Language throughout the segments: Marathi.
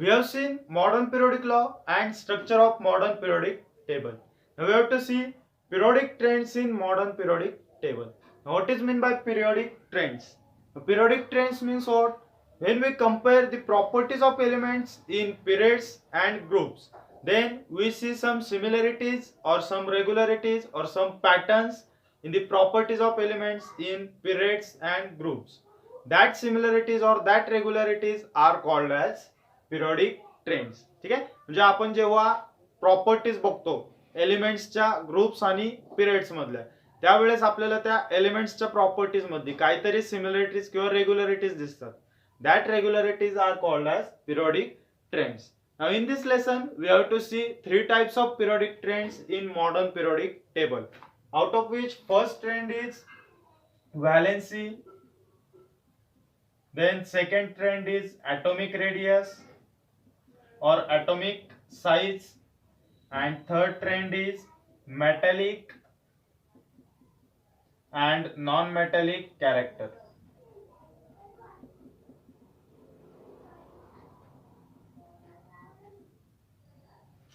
We have seen modern periodic law and structure of modern periodic table. Now we have to see periodic trends in modern periodic table. Now what is meant by periodic trends? Now, periodic trends means what? When we compare the properties of elements in periods and groups, then we see some similarities or some regularities or some patterns in the properties of elements in periods and groups. That similarities or that regularities are called as periodic trends. ठीक आहे, म्हणजे आपण जेव्हा प्रॉपर्टीज बघतो एलिमेंट्सच्या ग्रुप्स आणि पिरियड्स मधल्या, त्यावेळेस आपल्याला त्या एलिमेंट्सच्या प्रॉपर्टीज मध्ये काहीतरी सिमिलरिटीज किंवा रेग्युलरिटीज दिसतात. That regularities are called as periodic trends. Now in this lesson we have to see three types of periodic trends in modern periodic table, out of which first trend is valency, then second trend is atomic radius or atomic size, and third trend is metallic and non-metallic character.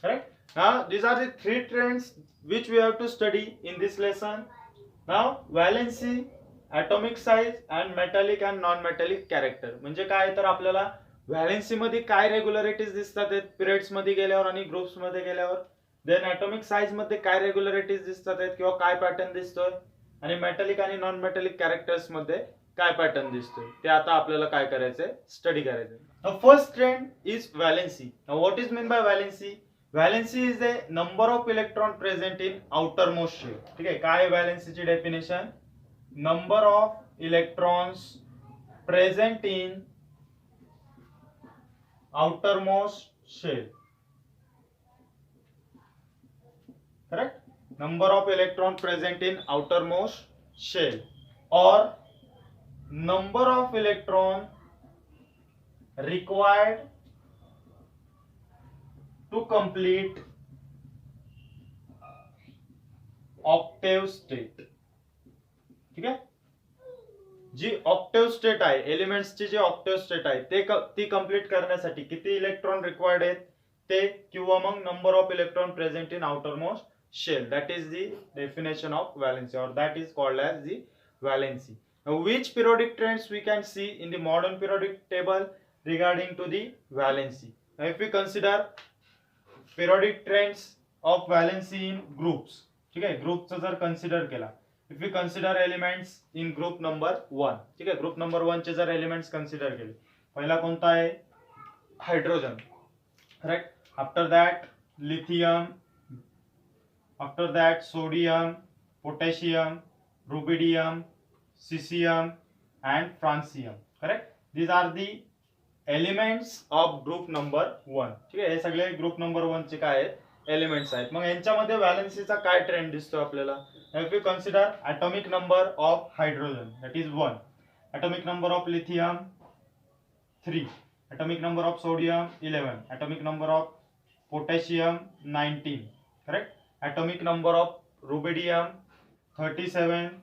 Correct? Now these are the three trends which we have to study in this lesson. Now valency, atomic size and metallic and non-metallic character म्हणजे काय, तर आपल्याला व्हॅलेन्सी मध्ये काय रेग्युलरिटीज दिसतात आहेत पिरियड्स मध्ये गेल्यावर आणि ग्रुप्स मध्ये गेल्यावर, देन ॲटॉमिक साइज मध्ये काय रेग्युलरिटीज दिसतात आहेत किंवा काय पॅटर्न दिसतोय, आणि मेटॅलिक आणि नॉन मेटॅलिक कॅरेक्टर्स मध्ये काय पॅटर्न दिसतोय, ते आता आपल्याला काय करायचंय, स्टडी करायचंय. Now first trend is valency. Now what is mean by valency? Valency is the number of electron present in outer most shell. ठीक आहे, काय व्हॅलेन्सीची definition? Number of electrons present in outermost shell. Correct? Number of electron present in outermost shell, or number of electron required to complete octave state. ठीक आहे, जी ऑक्टेव्ह स्टेट आहे, एलिमेंट्सची जी ऑक्टेव्ह स्टेट आहे ती कंप्लीट करण्यासाठी किती इलेक्ट्रॉन रिक्वायर्ड आहेत ते, किंवा मग number of electron present in outer most shell. That is the definition of valency, और that is called as the valency. Which periodic trends we can see in the modern periodic table regarding to the valency? Now if we consider periodic trends of valency in groups, ठीक आहे, ग्रुपचं जर कन्सिडर केला, if we consider elements in group number 1, ठीक आहे, ग्रुप नंबर 1 चे जर एलिमेंट्स कन्सिडर केले, पहिला कोणता आहे? Hydrogen. Correct. After that lithium, after that sodium, potassium, rubidium, caesium and francium. Correct? These are the elements of group number 1. ठीक आहे, हे सगळे ग्रुप नंबर 1 चे काय आहेत? एलिमेंट्स आहेत. मग यांच्यामध्ये व्हॅलेन्सीचा काय ट्रेंड दिसतो आपल्याला? If we consider atomic number of hydrogen, that is 1, atomic number of lithium 3, atomic number of sodium 11, atomic number of potassium 19, correct? Atomic number of rubidium 37,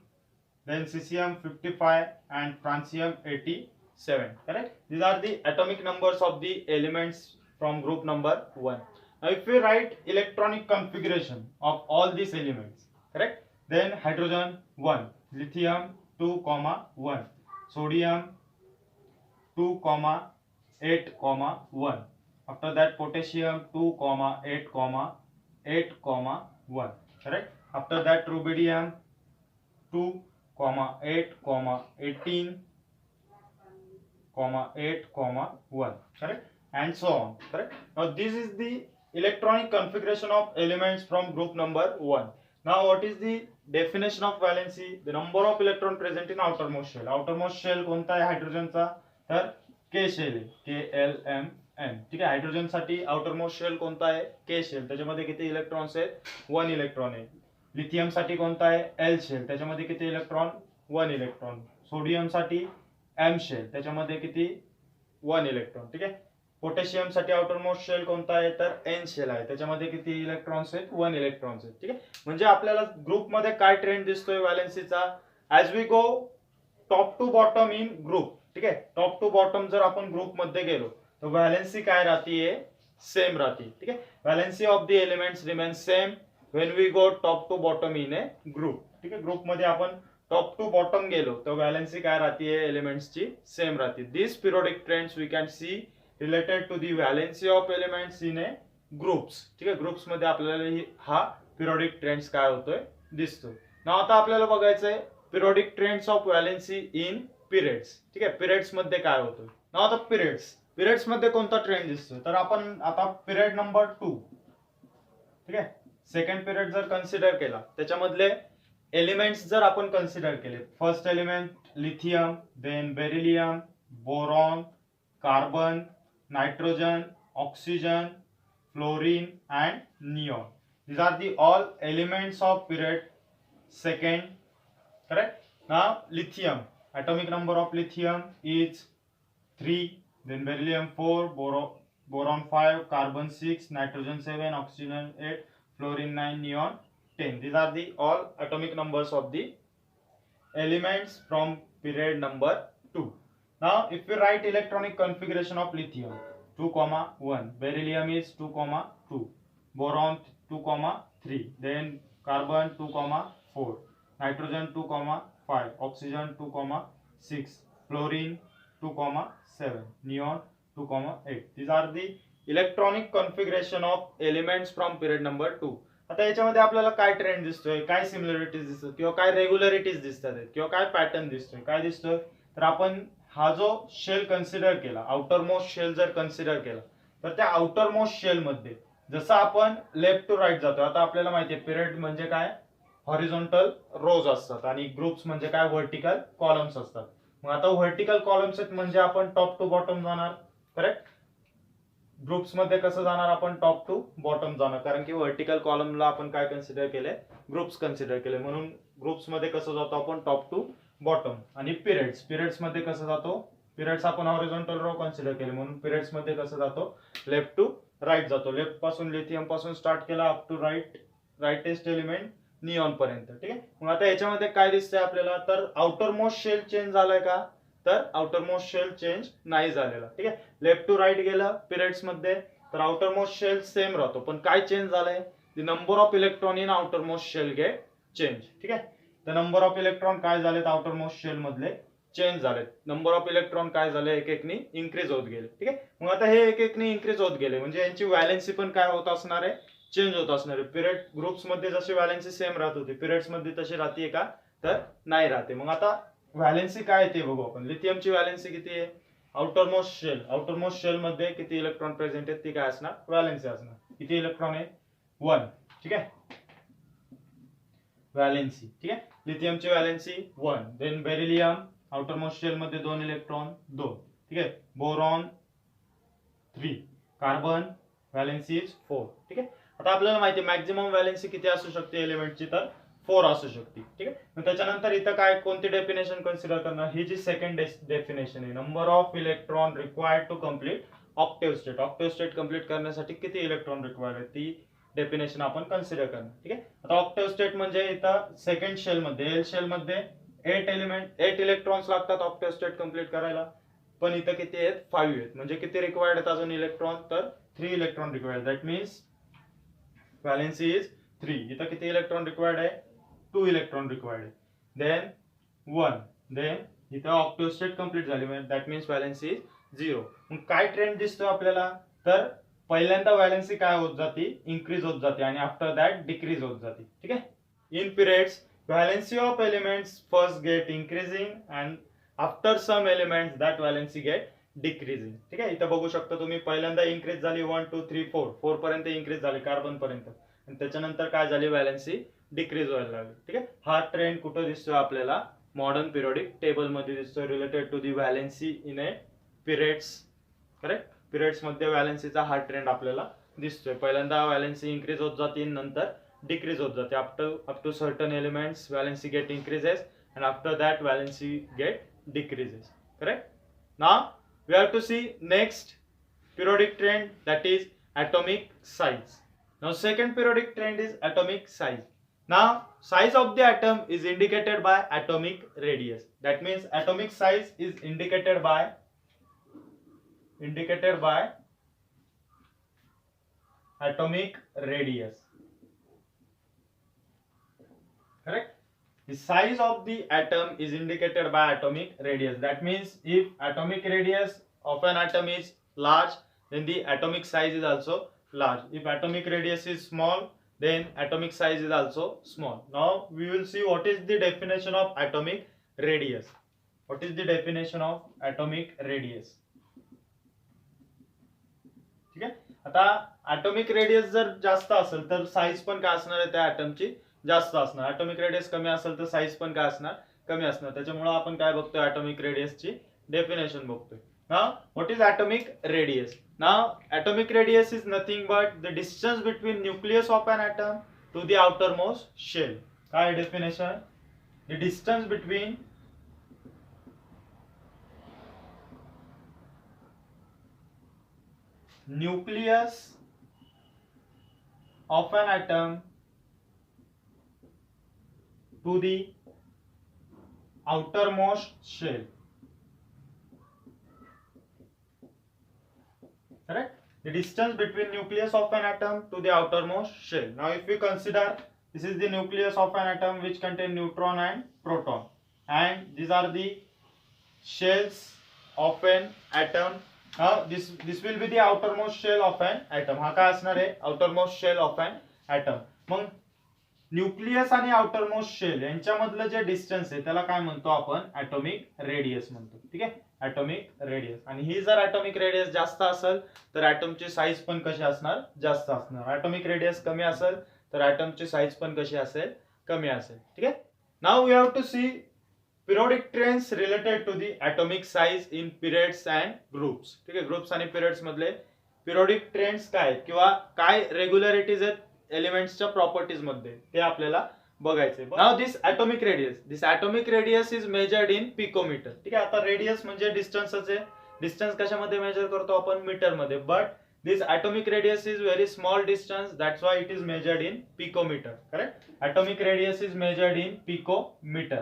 then cesium 55 and francium 87, correct? These are the atomic numbers of the elements from group number 1. Now if we write electronic configuration of all these elements, correct? Then hydrogen 1, lithium 2, 1, sodium 2, 8, 1. After that potassium 2, 8, 8, 1. Correct? After that rubidium 2, 8, 18, 8, 1. Correct? And so on. Correct? Now this is the electronic configuration of elements from group number 1. Now what is the definition of valency? The number of electron present in outermost shell. Outermost shell कोणता आहे हायड्रोजनचा? तर के शेल आहे, KLMN. ठीक आहे, हायड्रोजन साठी outermost shell कोणता आहे? के शेल. त्याच्यामध्ये किती इलेक्ट्रॉन्स आहेत? 1 इलेक्ट्रॉन आहे. लिथियम साठी कोणता आहे? L shell. त्याच्यामध्ये किती इलेक्ट्रॉन? 1 इलेक्ट्रॉन. सोडियम साठी एम शेल. त्याच्यामध्ये किती? 1 इलेक्ट्रॉन. ठीक आहे. पोटॅशियम साठी आउटरमोस्ट शेल कोणता आहे? तर एन शेल आहे. त्याच्यामध्ये किती इलेक्ट्रॉन्स आहेत? 1 इलेक्ट्रॉन्स आहेत. ठीक आहे, म्हणजे आपल्याला ग्रुप मध्ये काय ट्रेंड दिसतोय व्हॅलेन्सीचा? As we go top to bottom in group. ठीक आहे, टॉप टू बॉटम जर आपण ग्रुप मध्ये गेलो तो वैलेंसी काय राहती है, सेम राहती. ठीक आहे. Valency of the elements remain same when we go top to bottom in a group. ठीक आहे. ग्रुप मध्ये आपण टॉप टू बॉटम गेलो तर वैलेंसी काय राहती है, एलिमेंट्सची सेम राहते. This periodic trends we can see related to the valency of elements in a groups. ठीक आहे. ग्रुप्स मध्ये आपल्याला हा पिरियोडिक ट्रेंड्स काय होतोय दिसतोय. ना आता आपल्याला बघायचंय periodic trends of valency in periods. ठीक आहे. पिरियड्स मध्ये काय होतोय. ना आता पिरियड्स मध्ये कोणता ट्रेंड दिसतोय, तर आपण आता पिरियड नंबर 2, ठीक आहे, सेकंड पिरियड जर कन्सिडर केला, त्याच्यामधले एलिमेंट्स जर आपण कन्सिडर केले, first element lithium, then beryllium, boron, carbon, nitrogen, oxygen, fluorine and neon. These are the all elements of period second. Correct. Now lithium, atomic number of lithium is 3, then beryllium 4, boron 5, carbon 6, nitrogen 7, oxygen 8, fluorine 9, neon 10. These are the all atomic numbers of the elements from period number 2. Now if we write electronic configuration of lithium 2,1, beryllium is 2,2, boron 2,3, then carbon 2,4, nitrogen 2,5, oxygen 2,6, fluorine 2,7, neon 2,8. These are the electronic configuration of elements from period number 2. आता याच्यामध्ये आपल्याला काय ट्रेंड दिसतोय, काय सिमिलरिटीज दिसतात किंवा काय रेग्युलरिटीज दिसतात किंवा काय पॅटर्न दिसतोय, काय दिसतोय, तर आपण हा जो शेल कन्सिडर केला, आउटर मोस्ट शेल जर कन्सिडर केला, तर त्या आउटर मोस्ट शेल मध्ये जसं आपण लेफ्ट टू राईट जातो, आता आपल्याला माहिती आहे पिरियड म्हणजे काय, हॉरिझॉन्टल रोज असतात आणि ग्रुप्स म्हणजे काय, व्हर्टिकल कॉलम्स असतात. मग आता व्हर्टिकल कॉलम्स म्हणजे आपण टॉप टू बॉटम जाणार. करेक्ट. ग्रुप्स मध्ये कसं जाणार, आपण टॉप टू बॉटम जाणार, कारण की व्हर्टिकल कॉलमला आपण काय कन्सिडर केले, ग्रुप्स कन्सिडर केले, म्हणून ग्रुप्स मध्ये कसं जातो आपण, टॉप टू बॉटम. आणि पिरियड्स मध्ये कसं जातो, पिरियड्स आपण हॉरिझॉन्टल रो कन्सिडर केले, म्हणून पिरियड्स मध्ये कसं जातो, लेफ्ट टू राईट जातो. लेफ्ट पासून लिथियम पासून स्टार्ट केला अप टू राईटेस्ट एलिमेंट निऑन पर्यंत. ठीक आहे. मग आता याच्यामध्ये काय दिसतंय आपल्याला, तर आउटर मोस्ट शेल चेंज झालाय का, तर आउटर मोस्ट शेल चेंज नाही झालेला. ठीक आहे. लेफ्ट टू राईट गेलं पिरियड्स मध्ये तर आउटर मोस्ट शेल सेम राहतो, पण काय चेंज झालंय, the number of electron in outer most shell get change. ठीक आहे. द नंबर ऑफ इलेक्ट्रॉन काय झालेत आउटर मोस्ट शेल मधले, चेंज झालेत. नंबर ऑफ इलेक्ट्रॉन काय झाले, एक एकनी इन्क्रीज होत गेले. ठीक आहे. मग आता हे एक एकनी इन्क्रीज होत गेले म्हणजे यांची व्हॅलेन्सी पण काय होत असणार आहे, चेंज होत असणार आहे. पिरियड ग्रुप्स मध्ये जशी व्हॅलेन्सी सेम राहत होती, पिरियड्स मध्ये तशी राहते का, तर नाही राहते. मग आता व्हॅलेन्सी काय ते बघू आपण. लिथियमची व्हॅलेन्सी किती आहे, आउटर मोस्ट शेल मध्ये किती इलेक्ट्रॉन प्रेझेंट आहेत, ती काय असणार, व्हॅलेन्सी असणार. किती इलेक्ट्रॉन आहे, 1. ठीक आहे. व्हॅलेन्सी. ठीक आहे. लिथियमची valency 1. Then beryllium outer most shell मध्ये 2 इलेक्ट्रॉन 2. ठीक आहे. Boron 3, carbon valency is 4. ठीक आहे. आता आपल्याला माहिती आहे मॅक्झिमम व्हॅलेन्सी किती असू शकते एलिमेंटची, तर 4 असू शकते. ठीक आहे. मग त्याच्यानंतर इथं काय कोणती डेफिनेशन कन्सिडर करणार, ही जी सेकंड डेफिनेशन आहे, number of electron required to complete octave state. Octave state complete करण्यासाठी किती इलेक्ट्रॉन रिक्वायर्ड आहे, ती डेफिनेशन आपण कन्सिडर करणार. ठीक आहे. आता ऑक्टेव्ह स्टेट म्हणजे इथं सेकंड शेल मध्ये, एल शेल मध्ये 8 इलेक्ट्रॉन्स लागतात ऑक्टेव्ह स्टेट कम्प्लीट करायला, पण इथं किती आहेत, 5 आहेत. म्हणजे किती रिक्वायर्ड आहेत अजून इलेक्ट्रॉन, तर 3 electron required. That means valency is 3. इथं किती इलेक्ट्रॉन रिक्वायर्ड आहे, 2 इलेक्ट्रॉन रिक्वायर्ड आहे. देन 1. देन इथं ऑक्टेव्ह स्टेट कम्प्लीट झाली, दॅट मीन्स व्हॅलेन्सी इज 0. मग काय ट्रेंड दिसतो आपल्याला, तर पहिल्यांदा व्हॅलेन्सी काय होत जाते, इन्क्रीज होत जाते आणि आफ्टर दॅट डिक्रीज होत जाते. ठीक आहे. In periods valency of elements first get increasing and after some elements that valency get decreasing. ठीक आहे. इथं बघू शकता तुम्ही, पहिल्यांदा इन्क्रीज झाली 1 2 3 4 पर्यंत इन्क्रीज झाली कार्बन पर्यंत, आणि त्याच्यानंतर काय झाली, व्हॅलेन्सी डिक्रीज व्हायला लागली. ठीक आहे. हा ट्रेंड कुठं दिसतोय आपल्याला, मॉडर्न पिरियोडिक टेबल मध्ये दिसतोय, related to the valency in a periods. Correct. Periods मध्ये व्हॅलेन्सीचा हा ट्रेंड आपल्याला दिसतोय. पहिल्यांदा व्हॅलेन्सी इन्क्रीज होत जाते, नंतर डिक्रीज होत जाते. Up to certain elements valency get increases and after that valency get decreases. Correct. Now we have to see next periodic trend, that is atomic size. Now second periodic trend is atomic size. Now size of the atom is indicated by atomic radius. That means atomic size is indicated by indicated by atomic radius. Correct? The size of the atom is indicated by atomic radius. That means if atomic radius of an atom is large, then the atomic size is also large. If atomic radius is small, then atomic size is also small. Now we will see what is the definition of atomic radius. What is the definition of atomic radius? ठीक आहे. आता atomic radius जर जास्त असेल तर साईज पण काय असणार आहे त्या ॲटमची जास्त असणार. ॲटॉमिक रेडियस कमी असेल तर साईज पण काय असणार, कमी असणार. त्याच्यामुळे आपण काय बघतोय, ॲटॉमिक रेडियसची डेफिनेशन बघतोय. Now what is atomic radius? Now atomic radius is nothing but the distance between nucleus of an atom to the outer most shell. काय definition? The distance between nucleus of an atom to the outermost shell. Correct? The distance between nucleus of an atom to the outermost shell. Now if we consider this is the nucleus of an atom which contain neutron and proton, and these are the shells of an atom. This will be the outermost shell of an atom. हा काय असणार आहे? outermost shell of an atom. मग न्यूक्लियस आणि आउटरमोस्ट शेल यांच्यामधलं जे डिस्टन्स आहे त्याला काय म्हणतो आपण? ॲटॉमिक रेडियस म्हणतो. ठीक आहे, ॲटॉमिक रेडियस. आणि ही जर ॲटॉमिक रेडियस जास्त असेल तर ॲटमची साईज पण कशी असणार? जास्त असणार. ॲटॉमिक रेडियस कमी असेल तर ॲटमची साईज पण कशी असेल? कमी असेल. ठीक आहे. Now we have to see periodic trends related to the atomic size in periods and groups. ठीक आहे, ग्रुप्स आणि पिरियड्स मधले पिरियोडिक ट्रेंड्स काय किंवा काय रेग्युलरिटीज आहेत एलिमेंट्सच्या प्रॉपर्टीज मध्ये ते आपल्याला बघायचे. Now this atomic radius is measured in picometre. ठीक आहे, आता रेडियस म्हणजे डिस्टन्सच आहे. डिस्टन्स कशामध्ये मेजर करतो आपण? मीटर मध्ये. But this atomic radius is very small distance, that's why it is measured in picometre. Correct? Atomic radius is measured in picometre.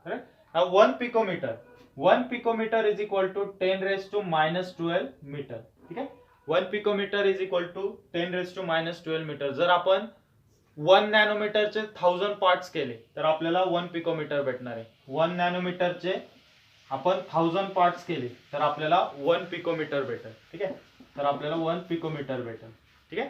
Correct? Now 1 picometer is equal to 10 raised to minus 12 meter. ठीक आहे, 1 picometer is equal to 10 raised to minus 12 meter. जर आपण 1 नॅनोमीटरचे 1000 पार्ट्स केले तर आपल्याला 1 पिकोमीटर भेटणार आहे. 1 नॅनोमीटरचे आपण 1000 पार्ट्स केले तर आपल्याला 1 पिकोमीटर भेटेल. ठीक आहे, तर आपल्याला 1 पिकोमीटर भेटेल. ठीक आहे.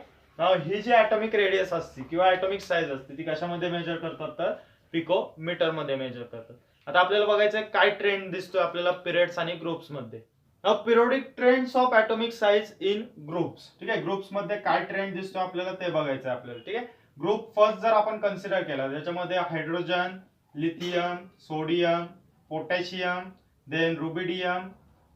ही जी ॲटॉमिक रेडियस असते किंवा ॲटॉमिक साइज असते ती कशामध्ये मेजर करतात? तर पिकोमीटर मध्ये मेजर करतात. आता आपल्याला बघायचं आहे काय ट्रेंड दिसतोय आपल्याला पिरियड्स आणि ग्रुप्स मध्ये. Now periodic trends of atomic size in groups. ठीक आहे, ग्रुप्स मध्ये काय ट्रेंड दिसतोय आपल्याला ते बघायचं आहे आपल्याला. ठीक आहे, ग्रुप फर्स्ट जर आपण कन्सिडर केला त्याच्यामध्ये hydrogen, lithium, sodium, potassium, then rubidium,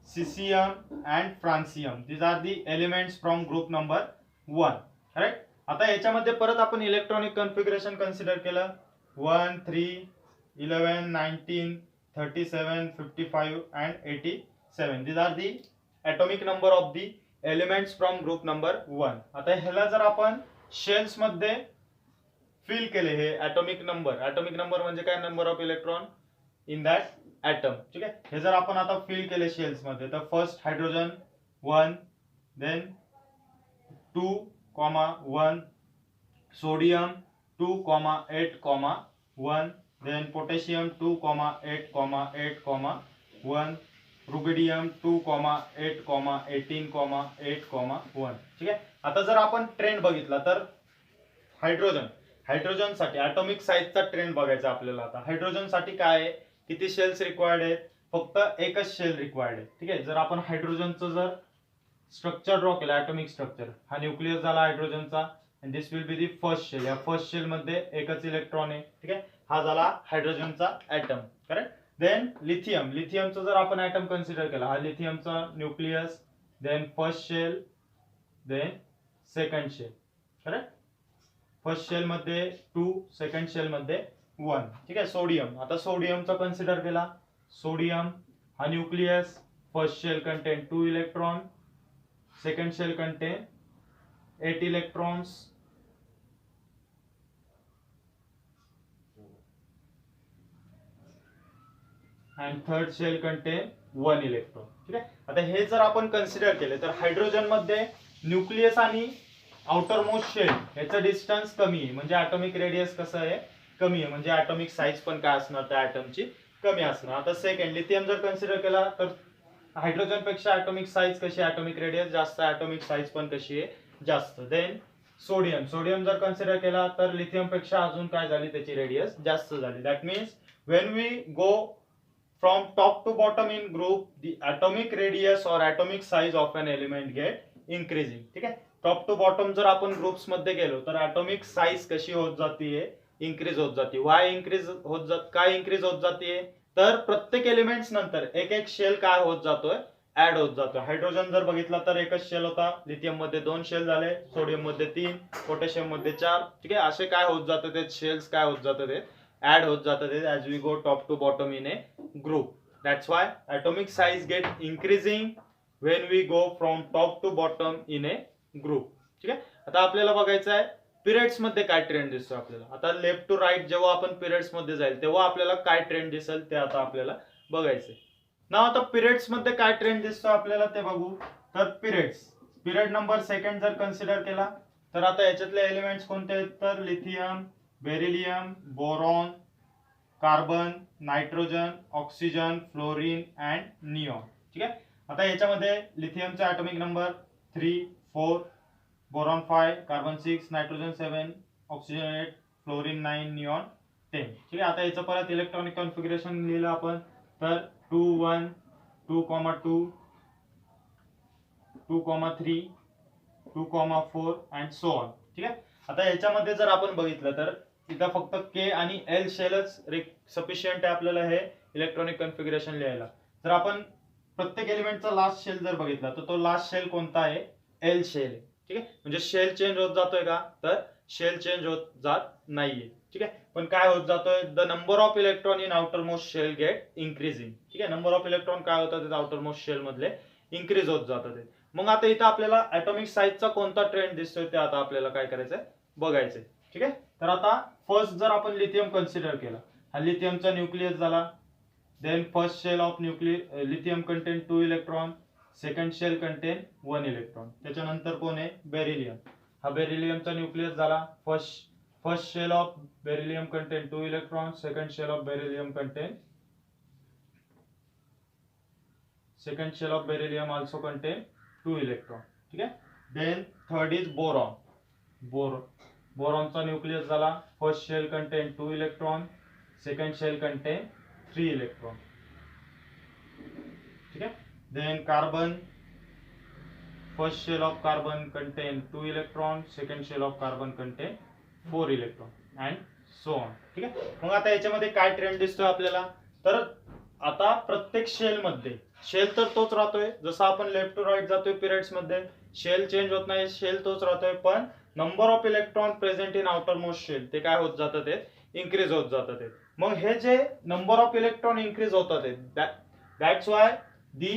caesium and francium. These are the elements from group number 1. Correct? आता याच्यामध्ये परत आपण इलेक्ट्रॉनिक कन्फिगरेशन कन्सिडर केलं. 1, 3, 11, 19, 37, 55 and 87. These are the atomic number of the elements from group number 1. आता ह्याला जर आपण शेल्स मध्ये फिल केले हे ॲटॉमिक नंबर म्हणजे काय? Number of electron in that atom. ठीक आहे, हे जर आपण आता फिल केले शेल्स मध्ये तर first hydrogen 1, then 2,1, sodium 2,8,1, then potassium 2,8,8,1, rubidium 2,8,18,8,1. ठीक आहे. आता जर आपण ट्रेंड बघितला तर हायड्रोजन साठी ॲटॉमिक साइजचा ट्रेंड बघायचा आपल्याला. आता हायड्रोजन साठी काय आहे? किती शेल्स रिक्वायर्ड आहेत? फक्त एकच शेल रिक्वायर्ड आहे. ठीक आहे, जर आपण हायड्रोजनचं जर स्ट्रक्चर ड्रॉ केलं, ॲटॉमिक स्ट्रक्चर, हा न्यूक्लियस झाला हायड्रोजनचा and this will be the first shell. या फर्स्ट शेल मध्ये एकच इलेक्ट्रॉन आहे. ठीक आहे, हा झाला हायड्रोजनचा ॲटम. करेक्ट? देन लिथियमचा जर आपण ॲटम कन्सिडर केला, हा लिथियमचा nucleus, then first shell, then second shell. Correct? First shell मध्ये 2, सेकंड शेल मध्ये 1. ठीक आहे. सोडियम, आता सोडियमचा कन्सिडर केला. सोडियम हा nucleus, first shell contain 2 electron, second shell contain 8 electrons, and third shell contain 1 electron. ठीक आहे. आता हे जर आपण कन्सिडर केले तर हायड्रोजन मध्ये न्यूक्लियस आणि आउटर मोस्ट शेल याचं डिस्टन्स कमी आहे, म्हणजे ॲटॉमिक रेडियस कसं आहे, कमी आहे, म्हणजे ॲटॉमिक साईज पण काय असणार त्या ॲटमची कमी असणार. आता सेकंड लिथियम जर कन्सिडर केला तर हायड्रोजन पेक्षा ॲटॉमिक साईज कशी, ॲटॉमिक रेडियस जास्त, ॲटॉमिक साईज पण कशी आहे जास्त. देन सोडियम जर कन्सिडर केला तर लिथियम पेक्षा अजून काय झाली, त्याची रेडियस जास्त झाली. That means when we go from top to bottom in group the atomic radius और atomic size of an element get increasing. ठीक आहे. टॉप टू बॉटम जर आपण ग्रुप्स मध्ये गेलो तर ॲटॉमिक साईज कशी होत जाते, इन्क्रीज होत जाते. वाय इन्क्रीज होत जात, काय इन्क्रीज होत जाते, तर प्रत्येक एलिमेंट्स नंतर एक एक शेल काय होत जातोय, ऍड होत जातोय. हायड्रोजन जर बघितला तर एकच शेल होता, लिथियम मध्ये 2 शेल झाले, सोडियम मध्ये 3, पोटॅशियम मध्ये 4. ठीक आहे. असे काय होत जातं ते शेल्स काय होत जातं ते ऍड होत जातं ते as we go top to bottom in a group. That's why atomic size get increasing when we go from top to bottom in a group. ठीक आहे. आता आपल्याला बघायचं आहे पिरियड्स मध्ये काय ट्रेंड दिसतो आपल्याला. आता लेफ्ट टू राईट जेव्हा आपण पिरियड्स मध्ये जाईल तेव्हा आपल्याला काय ट्रेंड दिसेल ते आता आपल्याला बघायचंय ना. आता पिरियड्स मध्ये काय ट्रेंड दिसतो आपल्याला ते बघू. तर पिरियड नंबर सेकंड जर कन्सिडर केला तर आता याच्यातले एलिमेंट्स कोणते आहेत, तर lithium, beryllium, boron, carbon, nitrogen, oxygen, fluorine and neon. ठीक आहे. आता याच्यामध्ये लिथियमचा atomic number 3, 4, boron 5, carbon 6, nitrogen 7, oxygen 8, fluorine 9, neon 10. ठीक आहे. आता याचं परत इलेक्ट्रॉनिक कॉन्फिगरेशन लिहिलं आपण तर 2, 1, 2, 2, 2, 3, 2, 4 अँड सो ऑन. ठीक आहे. आता याच्यामध्ये जर आपण बघितलं तर इथं फक्त के आणि एल शेलच सफिशियंट आहे आपल्याला हे इलेक्ट्रॉनिक कॉन्फिगरेशन लिहायला. जर आपण प्रत्येक एलिमेंटचा लास्ट शेल जर बघितला तर तो लास्ट शेल कोणता आहे, एल शेल आहे. ठीक आहे. म्हणजे शेल चेंज होत जातोय का, तर शेल चेंज होत जात नाहीये. ठीक आहे. पण काय होत जातोय, the number of electron in outer most shell get increasing. ठीक आहे. नंबर ऑफ इलेक्ट्रॉन काय होतात आउटर मोस्ट शेल मधले इन्क्रीज होत जातात. मग आता इथं आपल्याला ॲटॉमिक साईजचा कोणता ट्रेंड दिसतोय ते आता आपल्याला काय करायचंय, बघायचंय. ठीक आहे. तर आता फर्स्ट जर आपण लिथियम कन्सिडर केला, हा लिथियमचा न्यूक्लियस झाला. Then first shell of lithium contain 2 electron, second shell contain 1 electron. त्याच्यानंतर कोण आहे, बेरिलियम. हा बेरिलियमचा न्यूक्लियस झाला. First shell of beryllium contain 2 electron, second shell of beryllium also contain 2 electron. ठीक आहे. Then third is boron. बोरॉनचा न्यूक्लियस झाला. First shell contain 2 electron, second shell contain 3 electron. ठीक आहे. Then carbon. First shell of carbon content 2 electron, second shell of carbon contain 4 electron and so on. ठीक आहे. मग आता याच्यामध्ये काय ट्रेंड दिसतोय आपल्याला, तर आता प्रत्येक शेल मध्ये शेल तर तोच राहतोय, जसं आपण लेफ्ट टू राईट जातोय पिरियड्स मध्ये शेल चेंज होत नाही, शेल तोच राहतोय, पण number of electron present in outer most shell ते काय होत जातात, ते इन्क्रीज होत जातात. मग हे जे नंबर ऑफ इलेक्ट्रॉन इन्क्रीज होतात, that's why the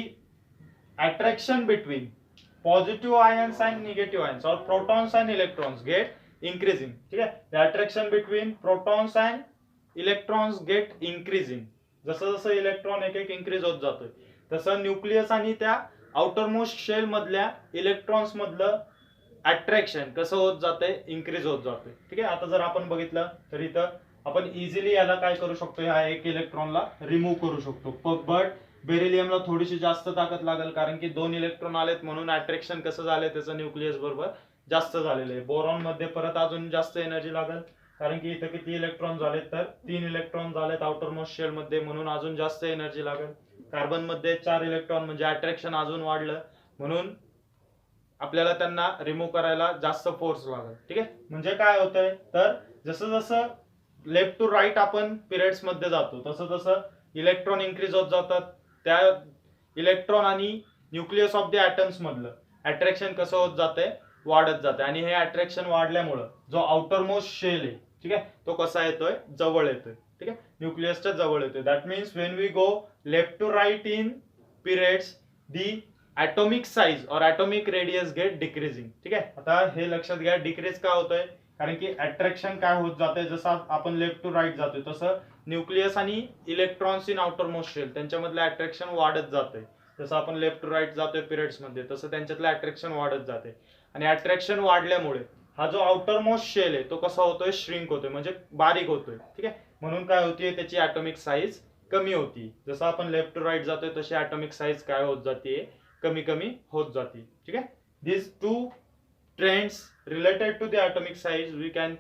attraction between positive ions and negative ions और protons and electrons get increasing. ठीक आहे. The attraction between protons and electrons get increasing. जसं जसं इलेक्ट्रॉन एक एक इन्क्रीज होत जातोय तसं न्यूक्लियस आणि त्या आउटर मोस्ट शेल मधल्या इलेक्ट्रॉन्स मधलं अट्रॅक्शन कसं होत जातंय, इन्क्रीज होत जातंय. ठीक आहे. आता जर आपण बघितलं तर इथं आपण इझिली याला काय करू शकतो, ह्या एक इलेक्ट्रॉनला रिमूव्ह करू शकतो. बट बेरिलियमला थोडीशी जास्त ताकद लागेल, कारण की 2 इलेक्ट्रॉन आलेत म्हणून अट्रॅक्शन कसं झालंय त्याचं न्यूक्लियस बरोबर जास्त झालेलं आहे. बोरॉन मध्ये परत अजून जास्त एनर्जी लागेल, कारण की इथं किती इलेक्ट्रॉन झालेत, तर 3 इलेक्ट्रॉन झालेत आउटर मोस्ट शेल मध्ये, म्हणून अजून जास्त एनर्जी लागेल. कार्बन मध्ये 4 इलेक्ट्रॉन म्हणजे अट्रॅक्शन अजून वाढलं, म्हणून आपल्याला त्यांना रिमूव्ह करायला जास्त फोर्स लागेल. ठीक आहे. म्हणजे काय होतंय, तर जसं जसं लेफ्ट टू राईट आपण पिरियड्स मध्ये जातो तसं तसं इलेक्ट्रॉन इन्क्रीज होत जातात. त्या इलेक्ट्रॉन आणि न्यूक्लियस ऑफ द ॲटम्स मधलं अट्रॅक्शन कसं होत जातंय, वाढत जाते. आणि हे अट्रॅक्शन वाढल्यामुळं जो आउटर मोस्ट शेल आहे, ठीक आहे, तो कसा येतोय, जवळ येतोय. ठीक आहे. न्यूक्लियसच्या जवळ येतोय. That means when we go left to right in periods the atomic size और ॲटॉमिक रेडियस गेट डिक्रीजिंग. ठीक आहे. आता हे लक्षात घ्या, डिक्रीज का होतोय, कारण की अट्रॅक्शन काय होत जाते, जसं आपण लेफ्ट टू राईट जातोय तसं न्यूक्लियस आणि electrons in outer most shell त्यांच्यामधलं अट्रॅक्शन वाढत जाते. जसं आपण लेफ्ट टू राईट जातोय पिरियड्स मध्ये तसं त्यांच्यातलं अट्रॅक्शन वाढत जाते. आणि अट्रॅक्शन वाढल्यामुळे हा जो आउटर मोस्ट शेल आहे तो कसा होतोय, श्रिंक होतोय, म्हणजे बारीक होतोय. ठीक आहे, म्हणून काय होतीये, त्याची ॲटॉमिक साईज कमी होती. जसं आपण लेफ्ट टू राईट जातोय तशी ॲटॉमिक साईज काय होत जाते, कमी कमी होत जाते. ठीक आहे, these two trends related to the atomic size we can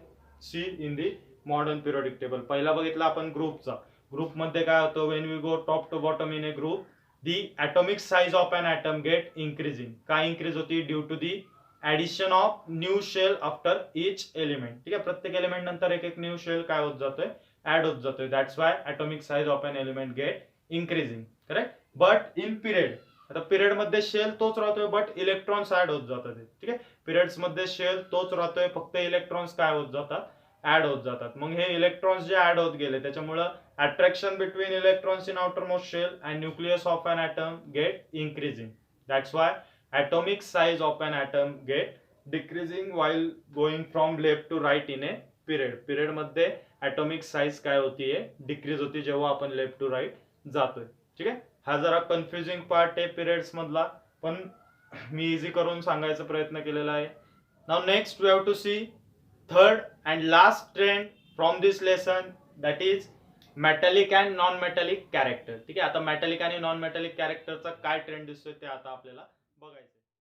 see in the modern periodic table. पहिला बघितला आपण ग्रुपचा. ग्रुप मध्ये काय होतं, when we go top to bottom in a group the atomic size of an atom get increasing. काय increase होती, due to the addition of new shell after each element. ठीक आहे, प्रत्येक एलिमेंट नंतर एक एक न्यू शेल काय होत जातोय, ऍड होत जातोय. That's why atomic size of an element get increasing. Correct. But in period, आता पिरियड मध्ये शेल तोच राहतोय बट इलेक्ट्रॉन्स ऍड होत जातात. ठीक आहे, पिरियड्स मध्ये शेल तोच राहतोय फक्त इलेक्ट्रॉन्स काय होत जातात, ऍड होत जातात. मग हे इलेक्ट्रॉन्स जे ऍड होत गेले त्याच्यामुळे attraction between electrons in outer most shell and nucleus of an atom get increasing. That's why atomic size of an atom get decreasing while going from left to right in a period. Period मध्ये atomic size काय होतीये, डिक्रीज होती जेव्हा आपण लेफ्ट टू राईट जातोय. ठीक आहे, हा जरा कन्फ्युजिंग पार्ट आहे पिरियड्स मधला, पण मी इझी करून सांगायचा प्रयत्न केलेला आहे. Now next we have to see third and last trend from this lesson, that is metallic and non metallic character. ठीक आहे, आता मेटॅलिक आणि नॉन मेटॅलिक कॅरेक्टरचा काय ट्रेंड दिसतोय ते आता आपल्याला बघायचं.